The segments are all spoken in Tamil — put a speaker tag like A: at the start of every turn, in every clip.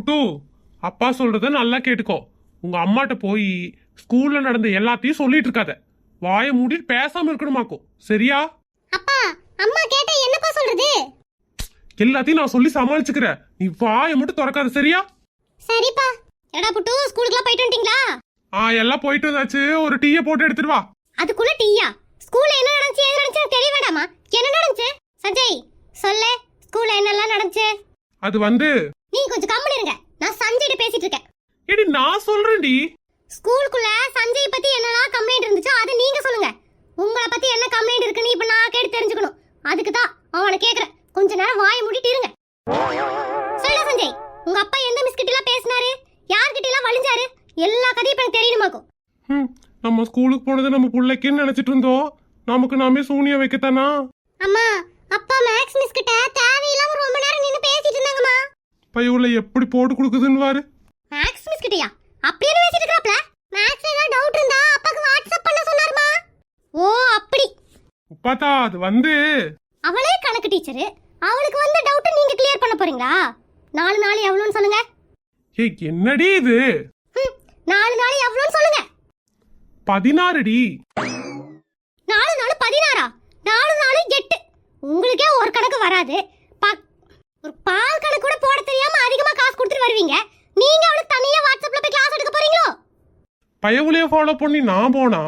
A: புட்டு, அப்பா சொல்றத நல்லா கேட்டுக்கோ. உங்க அம்மாட்ட போய் ஸ்கூல்ல நடந்த எல்லாத்தையும் சொல்லிட்டு இருக்காத. வாயை மூடி பேசாம இருக்கணுமாக்கும், சரியா?
B: அப்பா, அம்மா கேட்டா என்னப்பா சொல்றது?
A: எல்லாத்தையும் நான் சொல்லி சமாளிச்சுக்கிறேன். நீ வாயை மட்டும் திறக்காத, சரியா?
B: சரிப்பா. எடா புட்டு, ஸ்கூலுக்குலாம் போயிட்டு வந்துட்டீங்களா?
A: எல்லாம் போயிட்டு வந்தாச்சு. ஒரு டீயை போட்டு எடுத்துட்டு வா.
B: அதுக்குள்ள டீயா? ஸ்கூல்ல என்ன நடந்துச்சு, ஏது நடந்துச்சுன்னு தெரிய வேண்டாமா? என்ன நடந்துச்சு சஞ்சய்? சொல்லு, ஸ்கூல்ல என்னெல்லாம் நடந்துச்சு?
A: அது வந்து
B: நீ கொஞ்சம் கம்முனு இருங்க. நான் சஞ்சய்கிட்ட பேசிட்டு இருக்கேன்.
A: ஏடி, நான் சொல்றேன்டி.
B: ஸ்கூலுக்குள்ள சஞ்சய் பத்தி என்னெல்லாம் கம்ப்ளைண்ட் இருந்துச்சோ அதை நீங்க சொல்லுங்க. உங்களை பத்தி என்ன கம்ப்ளைண்ட் இருக்குன்னு இப்ப நான் கேட்டு தெரிஞ்சுக்கணும். அதுக்கு தான் அவனை கேக்குறேன். கொஞ்ச நேரம் வாயை மூடிட்டு இருங்க. சொல்லு சஞ்சய், உங்க அப்பா எந்த மிஸ் கிட்ட எல்லாம் பேசினாரு, யார்கிட்ட எல்லாம் வலிஞ்சாரு, எல்லா கதையும் இப்ப எனக்கு தெரியணுமாக்கும்.
A: நம்ம ஸ்கூலுக்கு போனது நம்ம பிள்ளைக்குன்னு நினைச்சிட்டு இருந்தோம். நமக்கு நாமே சூனியம் வைக்கத்தானா?
B: அம்மா, அப்பா மேக்ஸ் மிஸ் கிட்ட தேவையில்லாம ரொம்ப நேரம் நின்னு பேசிட்டு இருந்தாங்கம்மா.
A: பையுள்ள எப்படி போட்டு கொடுக்குதுன்னு பாரு.
B: மேக்ஸ் மிஸ் கிட்டயா? அப்படியே பேசிட்டு இருக்கறாப்ல. மேக்ஸ்ல ஏதாவது டவுட் இருந்தா அப்பாக்கு வாட்ஸ்அப் பண்ண சொன்னாருமா. ஓ அப்படி.
A: உப்பாத்தா, அது வந்து
B: அவளே கணக்கு டீச்சர். அவளுக்கு வந்த டவுட் நீங்க கிளியர் பண்ண போறீங்களா? 4 நாள் எவ்வளவுன்னு சொல்லுங்க.
A: ஏய், என்னடி இது?
B: 4 நாள் எவ்வளவுன்னு சொல்லுங்க.
A: 16 டி.
B: 4 நாள் 16ஆ? 4 நாள் 8. உங்களுக்கே ஒரு கணக்கு வராது. ஒரு பால் கணக்கு கூட போட தெரியாம அதிகமா காசு கொடுத்துட்டு வருவீங்க. நீங்க அவளுக்கு தனியா வாட்ஸ்அப்ல போய் கிளாஸ் எடுக்க போறீங்களோ?
A: பயவுலையே ஃபாலோ பண்ணி நான் போனா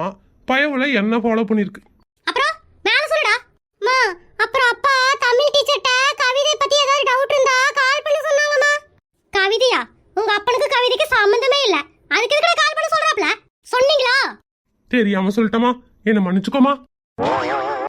A: பயவுல என்ன ஃபாலோ பண்ணிருக்கு.
B: அப்புறம் மேல சொல்லுடா. அம்மா, அப்புறம் அப்பா தமிழ் டீச்சர்ட்ட கவிதை பத்தி ஏதாவது டவுட் இருந்தா கால் பண்ண சொன்னாங்கம்மா. கவிதையா? உங்க அப்பனுக்கு கவிதைக்கு சம்பந்தமே இல்ல. அதுக்கு எதுக்கு கால் பண்ண சொல்றாப்ல? சொன்னீங்களா?
A: தெரியாம சொல்லிட்டமா, என்ன மன்னிச்சுக்கோமா.